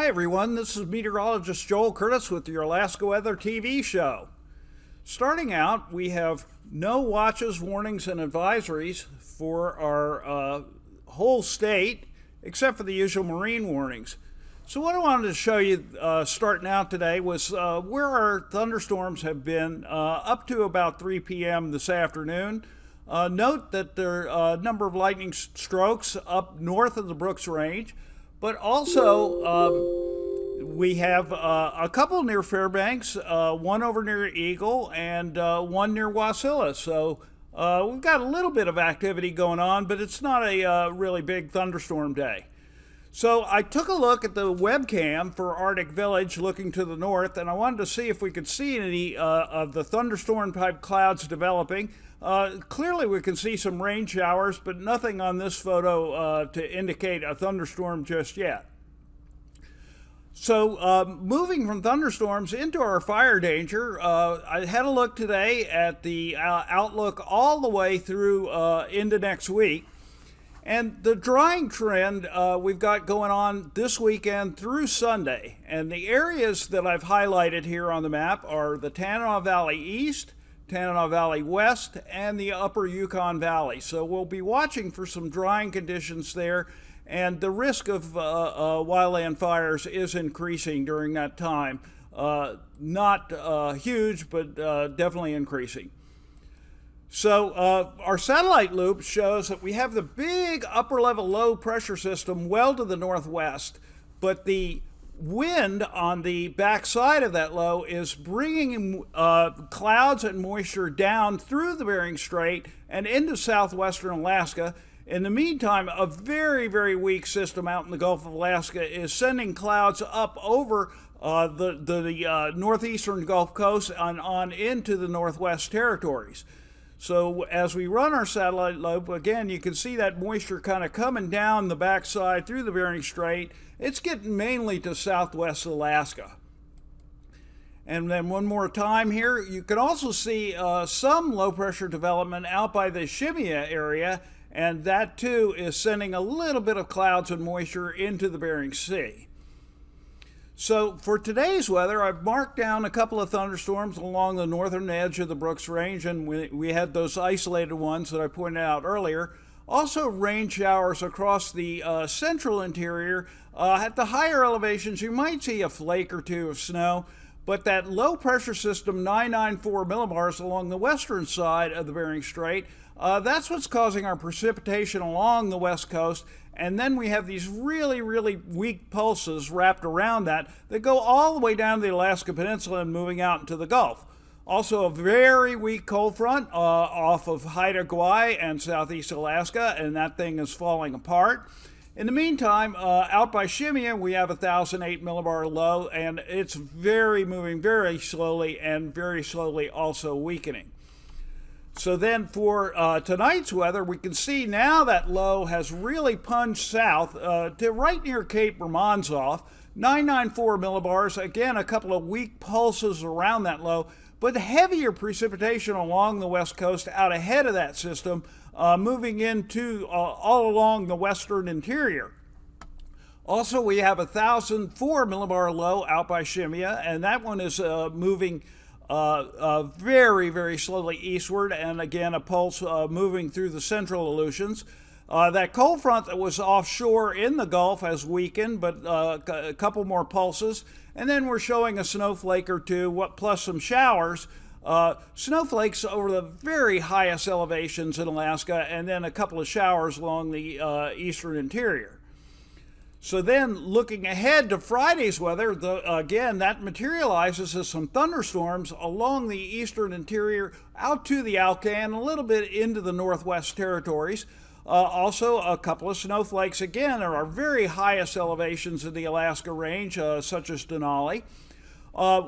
Hi everyone, this is meteorologist Joel Curtis with your Alaska Weather TV show. Starting out, we have no watches, warnings, and advisories for our whole state, except for the usual marine warnings. So what I wanted to show you starting out today was where our thunderstorms have been up to about 3 p.m. this afternoon. Note that there are a number of lightning strokes up north of the Brooks Range, but also we have a couple near Fairbanks, one over near Eagle, and one near Wasilla. So we've got a little bit of activity going on, but it's not a really big thunderstorm day. So I took a look at the webcam for Arctic Village looking to the north, and I wanted to see if we could see any of the thunderstorm type clouds developing. Clearly we can see some rain showers, but nothing on this photo to indicate a thunderstorm just yet. So moving from thunderstorms into our fire danger, I had a look today at the outlook all the way through into next week. And the drying trend we've got going on this weekend through Sunday. And the areas that I've highlighted here on the map are the Tanana Valley East, Tanana Valley West, and the Upper Yukon Valley. So we'll be watching for some drying conditions there, and the risk of wildland fires is increasing during that time. Not huge, but definitely increasing. So our satellite loop shows that we have the big upper level low pressure system well to the northwest, but the wind on the backside of that low is bringing clouds and moisture down through the Bering Strait and into southwestern Alaska. In the meantime, a very, very weak system out in the Gulf of Alaska is sending clouds up over the northeastern Gulf Coast and on into the Northwest Territories. So as we run our satellite loop, again, you can see that moisture kind of coming down the backside through the Bering Strait. It's getting mainly to southwest Alaska. And then one more time here, you can also see some low pressure development out by the Shimia area, and that too is sending a little bit of clouds and moisture into the Bering Sea. So for today's weather, I've marked down a couple of thunderstorms along the northern edge of the Brooks Range, and we had those isolated ones that I pointed out earlier. Also rain showers across the central interior. At the higher elevations, you might see a flake or two of snow, but that low pressure system 994 millibars along the western side of the Bering Strait, that's what's causing our precipitation along the west coast. And then we have these really, really weak pulses wrapped around that go all the way down to the Alaska Peninsula and moving out into the Gulf. Also a very weak cold front off of Haida Gwaii and southeast Alaska, and that thing is falling apart. In the meantime, out by Shimia, we have a 1,008 millibar low, and it's moving very slowly and very slowly also weakening. So then for tonight's weather, we can see now that low has really plunged south to right near Cape Romanzoff, 994 millibars. Again, a couple of weak pulses around that low, but heavier precipitation along the west coast out ahead of that system, moving into all along the western interior. Also, we have a 1,004 millibar low out by Shimia, and that one is moving very, very slowly eastward, and again a pulse moving through the central Aleutians. That cold front that was offshore in the Gulf has weakened, but a couple more pulses, and then we're showing a snowflake or two, plus some showers. Snowflakes over the very highest elevations in Alaska, and then a couple of showers along the eastern interior. So then, looking ahead to Friday's weather, again, that materializes as some thunderstorms along the eastern interior out to the Alcan, a little bit into the Northwest Territories. Also, a couple of snowflakes, again, are our very highest elevations in the Alaska Range, such as Denali.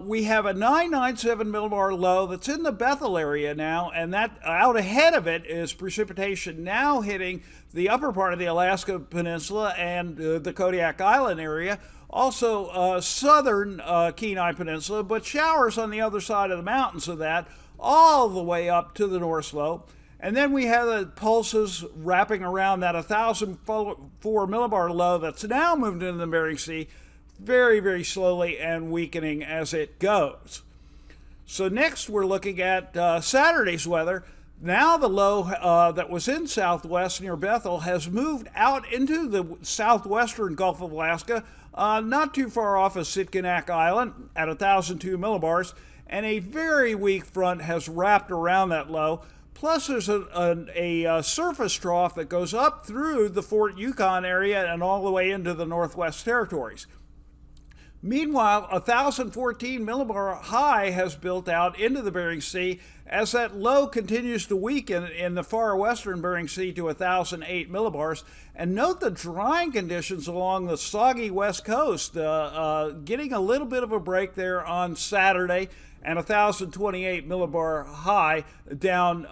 We have a 997 millibar low that's in the Bethel area now, and that out ahead of it is precipitation now hitting the upper part of the Alaska Peninsula and the Kodiak Island area. Also southern Kenai Peninsula, but showers on the other side of the mountains of that, all the way up to the North Slope. And then we have the pulses wrapping around that 1,004 millibar low that's now moved into the Bering Sea, very, very slowly and weakening as it goes. So next we're looking at Saturday's weather. Now the low that was in southwest near Bethel has moved out into the southwestern Gulf of Alaska, not too far off of Sitkinak Island at 1,002 millibars, and a very weak front has wrapped around that low. Plus there's a surface trough that goes up through the Fort Yukon area and all the way into the Northwest Territories. Meanwhile, 1,014 millibar high has built out into the Bering Sea as that low continues to weaken in the far western Bering Sea to 1,008 millibars. And note the drying conditions along the soggy west coast, getting a little bit of a break there on Saturday, and 1,028 millibar high down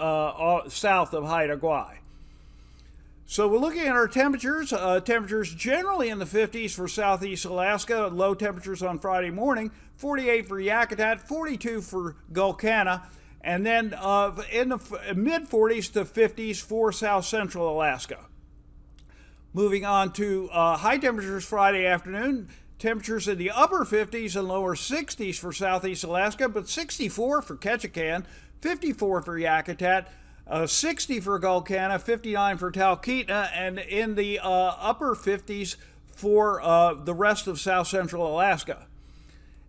south of Haida Gwaii. So we're looking at our temperatures. Temperatures generally in the 50s for southeast Alaska. Low temperatures on Friday morning, 48 for Yakutat, 42 for Gulkana, and then in the mid-40s to 50s for south central Alaska. Moving on to high temperatures Friday afternoon. Temperatures in the upper 50s and lower 60s for southeast Alaska, but 64 for Ketchikan, 54 for Yakutat, 60 for Gulkana, 59 for Talkeetna, and in the upper 50s for the rest of south central Alaska.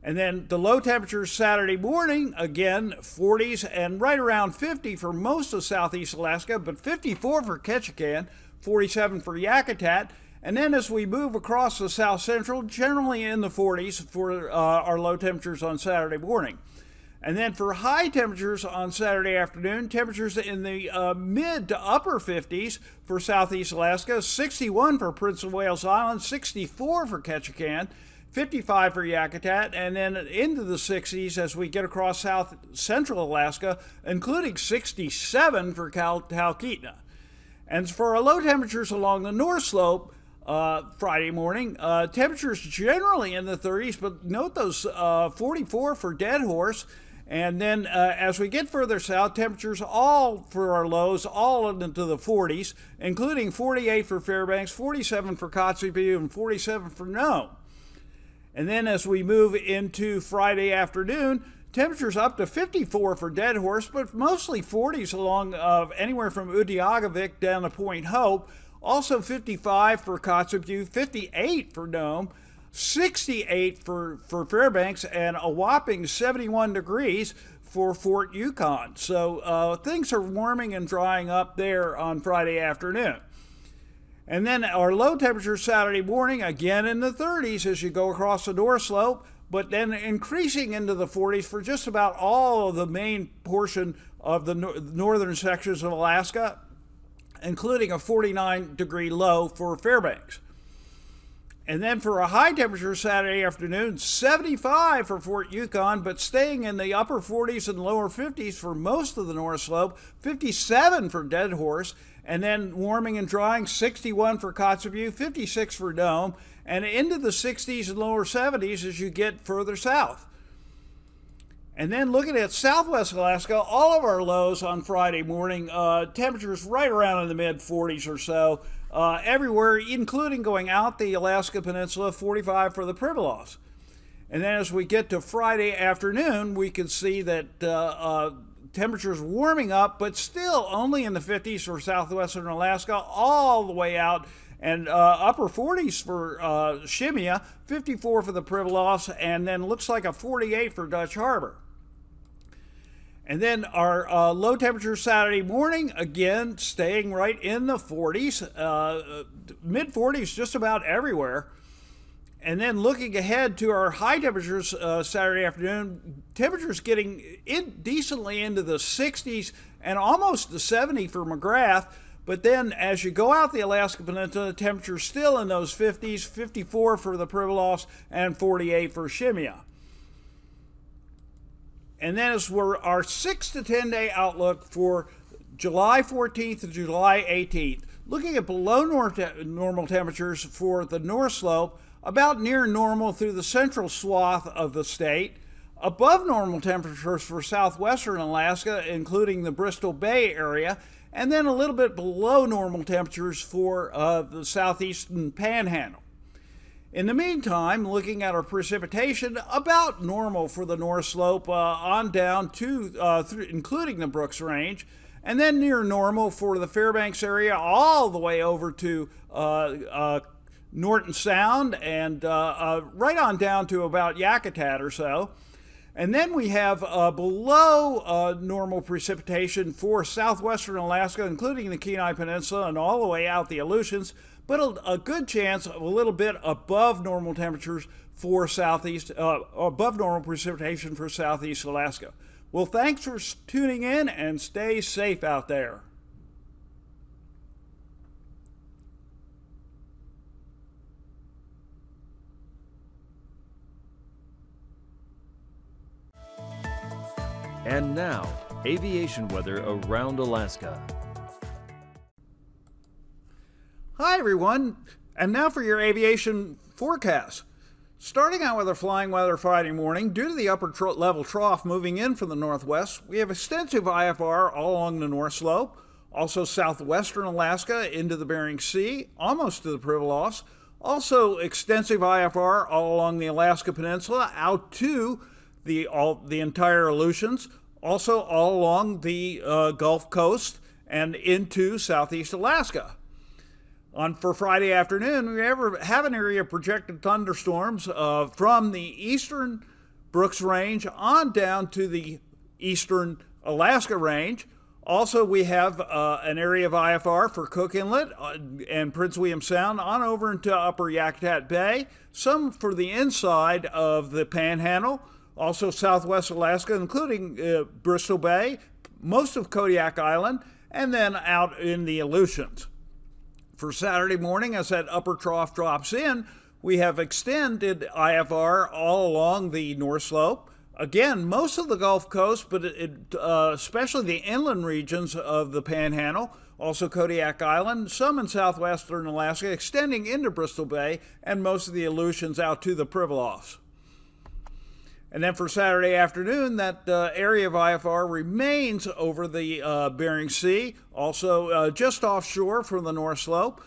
And then the low temperatures Saturday morning, again, 40s and right around 50 for most of southeast Alaska, but 54 for Ketchikan, 47 for Yakutat. And then as we move across the south central, generally in the 40s for our low temperatures on Saturday morning. And then for high temperatures on Saturday afternoon, temperatures in the mid to upper 50s for southeast Alaska, 61 for Prince of Wales Island, 64 for Ketchikan, 55 for Yakutat, and then into the 60s as we get across south central Alaska, including 67 for Talkeetna. And for our low temperatures along the North Slope, Friday morning, temperatures generally in the 30s, but note those 44 for Dead Horse. And then as we get further south, temperatures all for our lows, all into the 40s, including 48 for Fairbanks, 47 for Kotzebue, and 47 for Nome. And then as we move into Friday afternoon, temperatures up to 54 for Dead Horse, but mostly 40s along anywhere from Utiagavik down to Point Hope. Also 55 for Kotzebue, 58 for Nome, 68 for Fairbanks, and a whopping 71 degrees for Fort Yukon. So things are warming and drying up there on Friday afternoon. And then our low temperature Saturday morning, again in the 30s as you go across the North Slope, but then increasing into the 40s for just about all of the main portion of the northern sections of Alaska, including a 49-degree low for Fairbanks. And then for a high temperature Saturday afternoon, 75 for Fort Yukon, but staying in the upper 40s and lower 50s for most of the North Slope, 57 for Dead Horse, and then warming and drying, 61 for Kotzebue, 56 for Nome, and into the 60s and lower 70s as you get further south. And then looking at southwest Alaska, all of our lows on Friday morning, temperatures right around in the mid-40s or so, everywhere, including going out the Alaska Peninsula, 45 for the Pribilofs. And then as we get to Friday afternoon, we can see that temperatures warming up, but still only in the 50s for southwestern Alaska, all the way out, and upper 40s for Shemya, 54 for the Pribilofs, and then looks like a 48 for Dutch Harbor. And then our low temperature Saturday morning, again, staying right in the 40s, mid-40s just about everywhere. And then looking ahead to our high temperatures Saturday afternoon, temperatures getting decently into the 60s and almost the 70 for McGrath. But then as you go out the Alaska Peninsula, temperatures still in those 50s, 54 for the Pribilofs and 48 for Shemya. And then as we're our 6 to 10 day outlook for July 14th to July 18th, looking at below normal temperatures for the North Slope, about near normal through the central swath of the state, above normal temperatures for southwestern Alaska, including the Bristol Bay area, and then a little bit below normal temperatures for the southeastern Panhandle. In the meantime, looking at our precipitation, about normal for the North Slope on down to, including the Brooks Range, and then near normal for the Fairbanks area all the way over to Norton Sound and right on down to about Yakutat or so. And then we have below normal precipitation for southwestern Alaska, including the Kenai Peninsula and all the way out the Aleutians, but a good chance of a little bit above normal temperatures for southeast, above normal precipitation for southeast Alaska. Well, thanks for tuning in and stay safe out there. And now, aviation weather around Alaska. Hi everyone, and now for your aviation forecast. Starting out with our flying weather Friday morning, due to the upper level trough moving in from the northwest, we have extensive IFR all along the North Slope, also southwestern Alaska into the Bering Sea, almost to the Pribilofs, also extensive IFR all along the Alaska Peninsula out to the entire Aleutians, also all along the Gulf Coast and into southeast Alaska. For Friday afternoon, we have an area of projected thunderstorms from the eastern Brooks Range on down to the eastern Alaska Range. Also, we have an area of IFR for Cook Inlet and Prince William Sound on over into upper Yakutat Bay, some for the inside of the Panhandle, also southwest Alaska, including Bristol Bay, most of Kodiak Island, and then out in the Aleutians. For Saturday morning, as that upper trough drops in, we have extended IFR all along the North Slope. Again, most of the Gulf Coast, but especially the inland regions of the Panhandle, also Kodiak Island, some in southwestern Alaska, extending into Bristol Bay, and most of the Aleutians out to the Pribilofs. And then for Saturday afternoon, that area of IFR remains over the Bering Sea, also just offshore from the North Slope.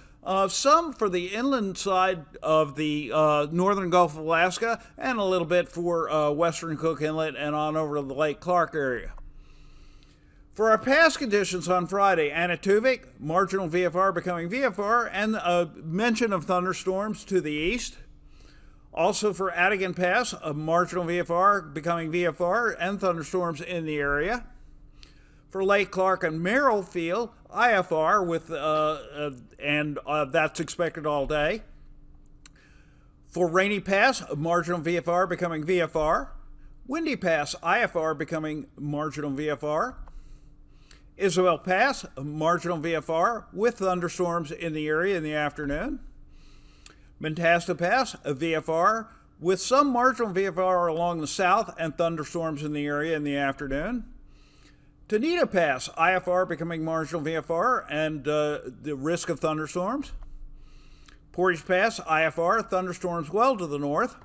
Some for the inland side of the northern Gulf of Alaska, and a little bit for western Cook Inlet and on over to the Lake Clark area. For our past conditions on Friday, Anaktuvik, marginal VFR becoming VFR, and a mention of thunderstorms to the east. Also for Adigan Pass, a marginal VFR becoming VFR and thunderstorms in the area. For Lake Clark and Merrill Field, IFR with that's expected all day. For Rainy Pass, a marginal VFR becoming VFR. Windy Pass, IFR becoming marginal VFR. Isabel Pass, a marginal VFR with thunderstorms in the area in the afternoon. Mentasta Pass, a VFR with some marginal VFR along the south and thunderstorms in the area in the afternoon. Tanita Pass, IFR becoming marginal VFR and the risk of thunderstorms. Portage Pass, IFR, thunderstorms well to the north.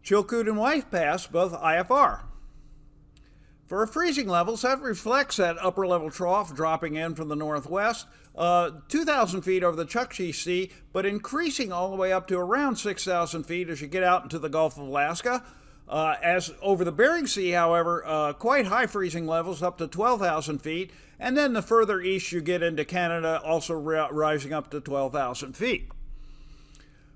Chilkoot and White Pass, both IFR. For our freezing levels, that reflects that upper level trough dropping in from the northwest, 2,000 feet over the Chukchi Sea, but increasing all the way up to around 6,000 feet as you get out into the Gulf of Alaska. As over the Bering Sea, however, quite high freezing levels up to 12,000 feet, and then the further east you get into Canada, also rising up to 12,000 feet.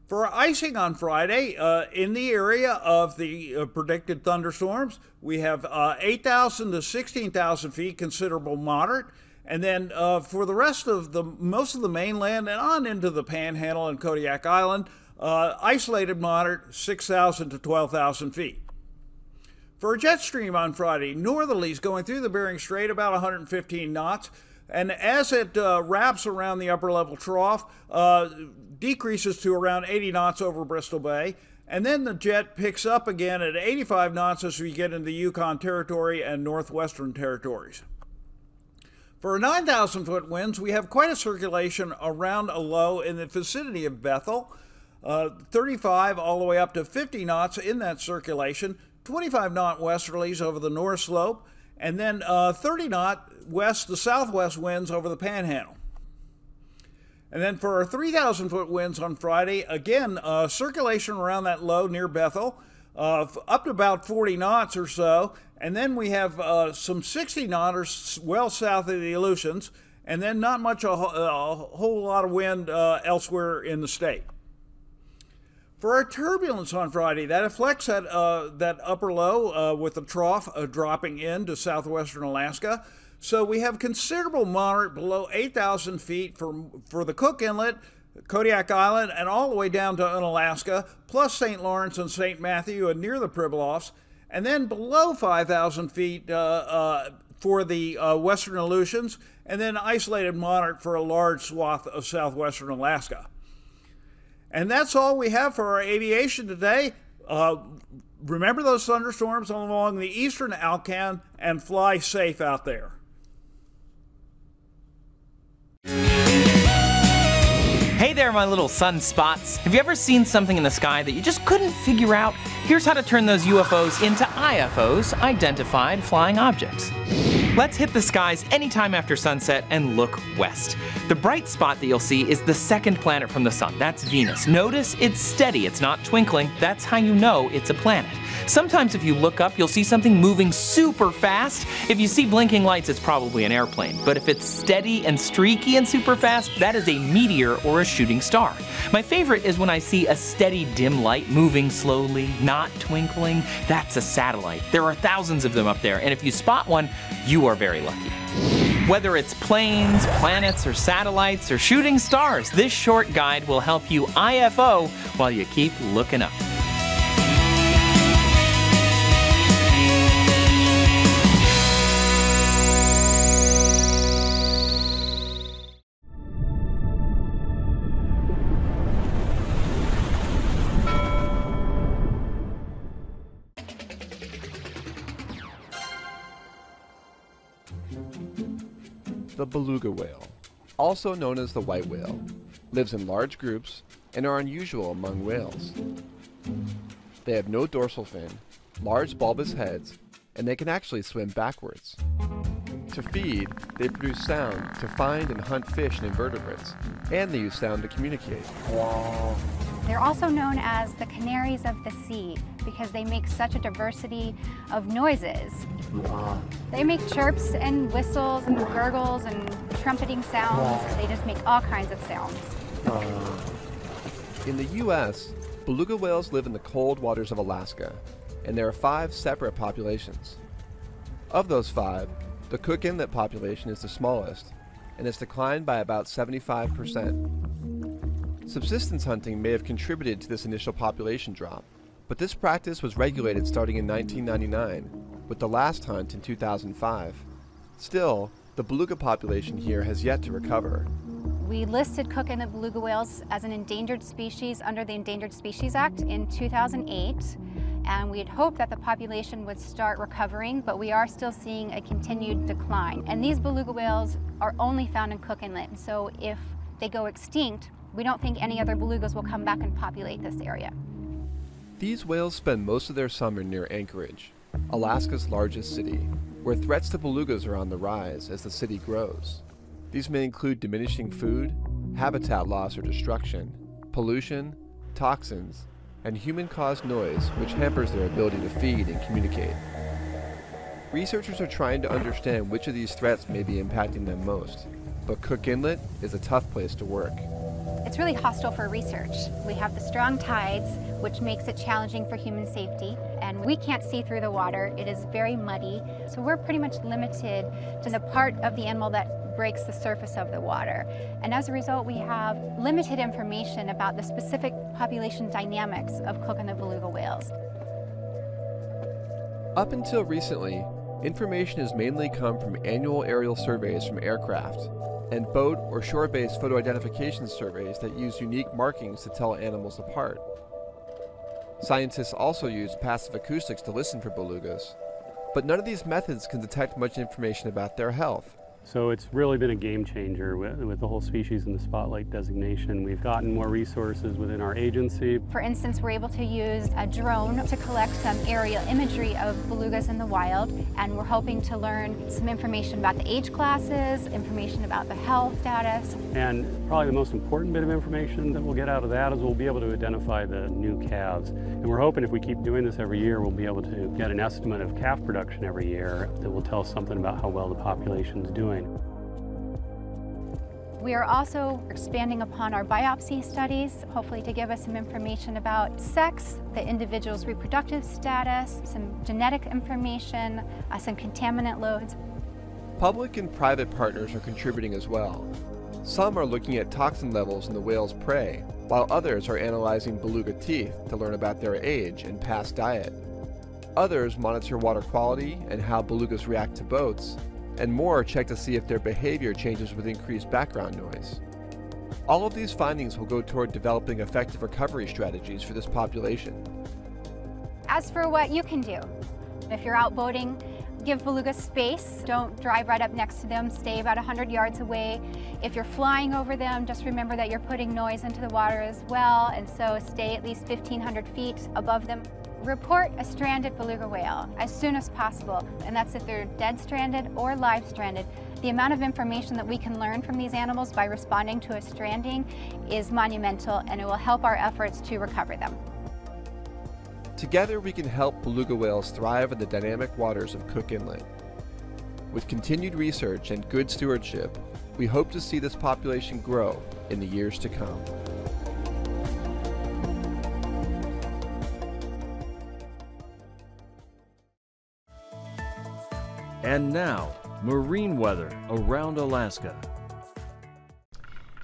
For icing on Friday, in the area of the predicted thunderstorms, we have 8,000 to 16,000 feet, considerable moderate. And then for the rest of most of the mainland and on into the Panhandle and Kodiak Island, isolated moderate, 6,000 to 12,000 feet. For a jet stream on Friday, northerlies going through the Bering Strait about 115 knots. And as it wraps around the upper level trough, decreases to around 80 knots over Bristol Bay. And then the jet picks up again at 85 knots as we get into the Yukon Territory and Northwestern Territories. For 9,000 foot winds, we have quite a circulation around a low in the vicinity of Bethel. 35 all the way up to 50 knots in that circulation, 25 knot westerlies over the North Slope, and then 30 knot west to southwest winds over the Panhandle. And then for our 3,000-foot winds on Friday, again, circulation around that low near Bethel, up to about 40 knots or so. And then we have some 60 knots well south of the Aleutians, and then not much, a whole lot of wind elsewhere in the state. For our turbulence on Friday, that affects that upper low with the trough dropping into southwestern Alaska. So we have considerable moderate below 8,000 feet for the Cook Inlet, Kodiak Island, and all the way down to Unalaska, plus St. Lawrence and St. Matthew and near the Pribilofs, and then below 5,000 feet for the western Aleutians, and then isolated moderate for a large swath of southwestern Alaska. And that's all we have for our aviation today. Remember those thunderstorms along the eastern Alcan, and fly safe out there. Hey there, my little sunspots. Have you ever seen something in the sky that you just couldn't figure out? Here's how to turn those UFOs into IFOs, Identified Flying Objects. Let's hit the skies anytime after sunset and look west. The bright spot that you'll see is the second planet from the sun. That's Venus. Notice it's steady, it's not twinkling. That's how you know it's a planet. Sometimes if you look up, you'll see something moving super fast. If you see blinking lights, it's probably an airplane. But if it's steady and streaky and super fast, that is a meteor or a shooting star. My favorite is when I see a steady dim light moving slowly, not twinkling. That's a satellite. There are thousands of them up there, and if you spot one, you are very lucky. Whether it's planes, planets, or satellites, or shooting stars, this short guide will help you IFO while you keep looking up. The beluga whale, also known as the white whale, lives in large groups and are unusual among whales. They have no dorsal fin, large bulbous heads, and they can actually swim backwards. To feed, they produce sound to find and hunt fish and invertebrates, and they use sound to communicate. They're also known as the canaries of the sea because they make such a diversity of noises. They make chirps and whistles and gurgles and trumpeting sounds. They just make all kinds of sounds. In the U.S., beluga whales live in the cold waters of Alaska, and there are 5 separate populations. Of those 5, the Cook Inlet population is the smallest, and has declined by about 75%. Subsistence hunting may have contributed to this initial population drop, but this practice was regulated starting in 1999, with the last hunt in 2005. Still, the beluga population here has yet to recover. We listed Cook Inlet beluga whales as an endangered species under the Endangered Species Act in 2008, and we had hoped that the population would start recovering, but we are still seeing a continued decline. And these beluga whales are only found in Cook Inlet, so if they go extinct, we don't think any other belugas will come back and populate this area. These whales spend most of their summer near Anchorage, Alaska's largest city, where threats to belugas are on the rise as the city grows. These may include diminishing food, habitat loss or destruction, pollution, toxins, and human-caused noise, which hampers their ability to feed and communicate. Researchers are trying to understand which of these threats may be impacting them most, but Cook Inlet is a tough place to work. It's really hostile for research. We have the strong tides, which makes it challenging for human safety, and we can't see through the water. It is very muddy, so we're pretty much limited to the part of the animal that breaks the surface of the water. And as a result, we have limited information about the specific population dynamics of Cook Inlet beluga whales. Up until recently, information has mainly come from annual aerial surveys from aircraft, and boat or shore-based photo identification surveys that use unique markings to tell animals apart. Scientists also use passive acoustics to listen for belugas, but none of these methods can detect much information about their health, So it's really been a game changer with the whole species in the spotlight designation. We've gotten more resources within our agency. For instance, we're able to use a drone to collect some aerial imagery of belugas in the wild, and we're hoping to learn some information about the age classes, information about the health status. And probably the most important bit of information that we'll get out of that is we'll be able to identify the new calves. And we're hoping if we keep doing this every year, we'll be able to get an estimate of calf production every year that will tell us something about how well the population's doing. We are also expanding upon our biopsy studies, hopefully to give us some information about sex, the individual's reproductive status, some genetic information, some contaminant loads. Public and private partners are contributing as well. Some are looking at toxin levels in the whale's prey, while others are analyzing beluga teeth to learn about their age and past diet. Others monitor water quality and how belugas react to boats, and more check to see if their behavior changes with increased background noise. All of these findings will go toward developing effective recovery strategies for this population. As for what you can do, if you're out boating, give belugas space. Don't drive right up next to them. Stay about 100 yards away. If you're flying over them, just remember that you're putting noise into the water as well, and so stay at least 1,500 feet above them. Report a stranded beluga whale as soon as possible, and that's if they're dead stranded or live stranded. The amount of information that we can learn from these animals by responding to a stranding is monumental, and it will help our efforts to recover them. Together we can help beluga whales thrive in the dynamic waters of Cook Inlet. With continued research and good stewardship, we hope to see this population grow in the years to come. And now, marine weather around Alaska.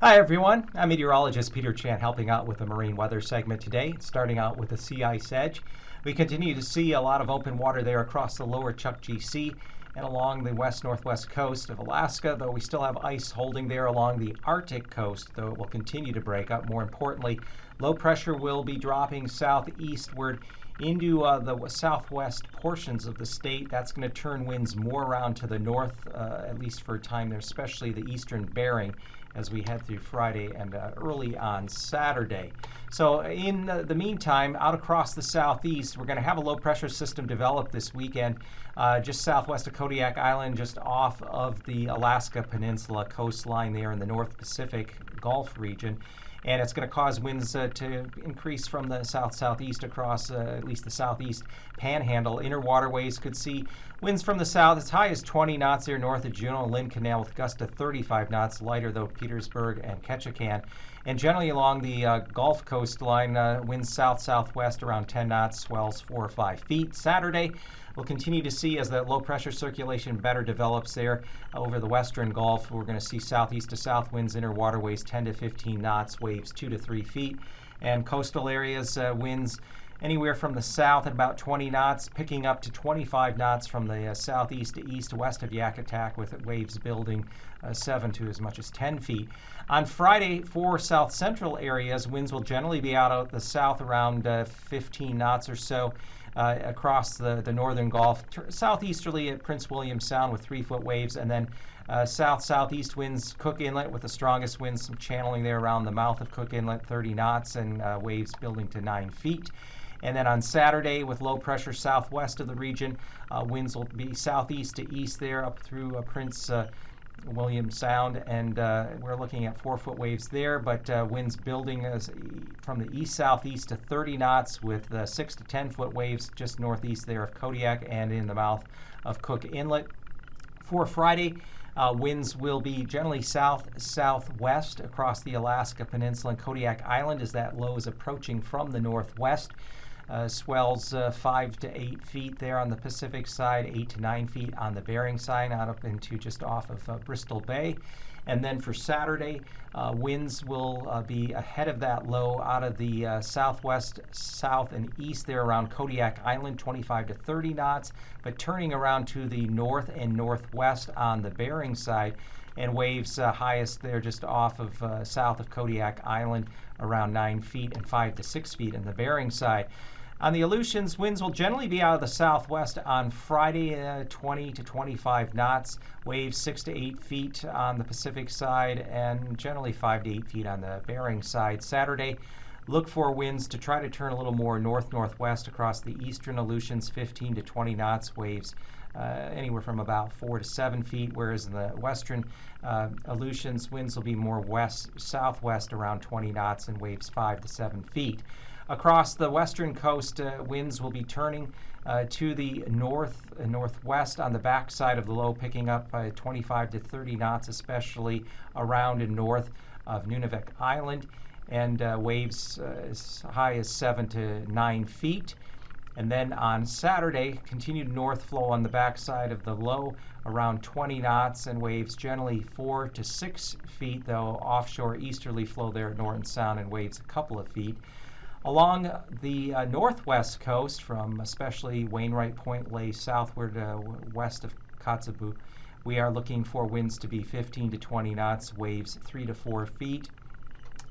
Hi everyone, I'm meteorologist Peter Chan helping out with the marine weather segment today, starting out with the sea ice edge. We continue to see a lot of open water there across the lower Chukchi Sea and along the west-northwest coast of Alaska, though we still have ice holding there along the Arctic coast, though it will continue to break up. More importantly, low pressure will be dropping southeastward into the southwest portions of the state. That's going to turn winds more around to the north, at least for a time there, especially the eastern Bering as we head through Friday and early on Saturday. So in the meantime, out across the southeast, we're going to have a low pressure system develop this weekend just southwest of Kodiak Island, just off of the Alaska Peninsula coastline there in the North Pacific Gulf region. And it's going to cause winds to increase from the south-southeast across at least the southeast panhandle. Inner waterways could see winds from the south as high as 20 knots there north of Juneau and Lynn Canal with gusts to 35 knots, lighter though Petersburg and Ketchikan. And generally along the Gulf coastline, winds south-southwest around 10 knots, swells 4 or 5 feet. Saturday, we'll continue to see as that low pressure circulation better develops there over the western Gulf. We're going to see southeast to south winds, inner waterways 10 to 15 knots, waves 2 to 3 feet. And coastal areas, winds anywhere from the south at about 20 knots, picking up to 25 knots from the southeast to east west of Yakutak, with waves building 7 to as much as 10 feet. On Friday, for south central areas, winds will generally be out of the south around 15 knots or so. Across the northern Gulf, southeasterly at Prince William Sound with 3-foot waves, and then south-southeast winds, Cook Inlet with the strongest winds, some channeling there around the mouth of Cook Inlet, 30 knots, and waves building to 9 feet. And then on Saturday, with low pressure southwest of the region, winds will be southeast to east there up through Prince William Sound, and we're looking at 4-foot waves there, but winds building from the east-southeast to 30 knots with 6 to 10-foot waves just northeast there of Kodiak and in the mouth of Cook Inlet. For Friday, winds will be generally south-southwest across the Alaska Peninsula and Kodiak Island as that low is approaching from the northwest. Swells 5 to 8 feet there on the Pacific side, 8 to 9 feet on the Bering side, out up into just off of Bristol Bay. And then for Saturday, winds will be ahead of that low out of the southwest, south, and east there around Kodiak Island, 25 to 30 knots, but turning around to the north and northwest on the Bering side, and waves highest there just off of south of Kodiak Island around 9 feet and 5 to 6 feet on the Bering side. On the Aleutians, winds will generally be out of the southwest on Friday, 20 to 25 knots, waves 6 to 8 feet on the Pacific side, and generally 5 to 8 feet on the Bering side. Saturday, look for winds to try to turn a little more north-northwest across the eastern Aleutians, 15 to 20 knots, waves anywhere from about 4 to 7 feet, whereas in the western Aleutians, winds will be more west-southwest around 20 knots and waves 5 to 7 feet. Across the western coast, winds will be turning to the north and northwest on the backside of the low, picking up 25 to 30 knots, especially around and north of Nunavik Island, and waves as high as 7 to 9 feet. And then on Saturday, continued north flow on the backside of the low, around 20 knots, and waves generally 4 to 6 feet, though offshore easterly flow there at Norton Sound and waves a couple of feet. Along the northwest coast, from especially Wainwright Point lay southward west of Kotzebue, we are looking for winds to be 15 to 20 knots, waves 3 to 4 feet.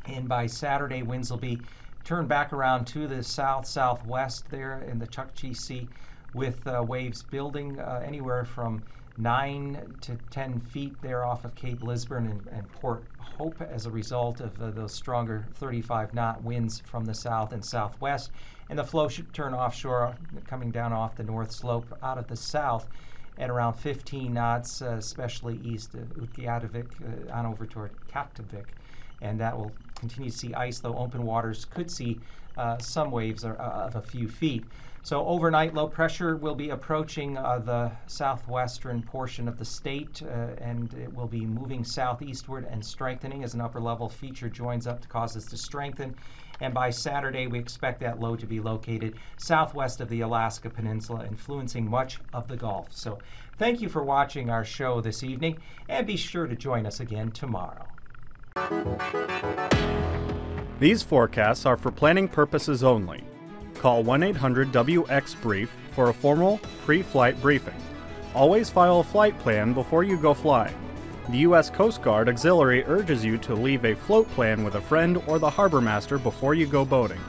And by Saturday, winds will be turned back around to the south-southwest there in the Chukchi Sea, with waves building anywhere from 9 to 10 feet there off of Cape Lisburne and Port Hope as a result of those stronger 35-knot winds from the south and southwest. And the flow should turn offshore, coming down off the north slope out of the south at around 15 knots, especially east of Utqiagvik on over toward Kaptavik. And that will continue to see ice, though open waters could see some waves of a few feet. So overnight, low pressure will be approaching the southwestern portion of the state, and it will be moving southeastward and strengthening as an upper level feature joins up to cause us to strengthen. And by Saturday, we expect that low to be located southwest of the Alaska Peninsula, influencing much of the Gulf. So thank you for watching our show this evening, and be sure to join us again tomorrow. These forecasts are for planning purposes only. Call 1-800-WX-BRIEF for a formal pre-flight briefing. Always file a flight plan before you go flying. The U.S. Coast Guard Auxiliary urges you to leave a float plan with a friend or the harbor master before you go boating.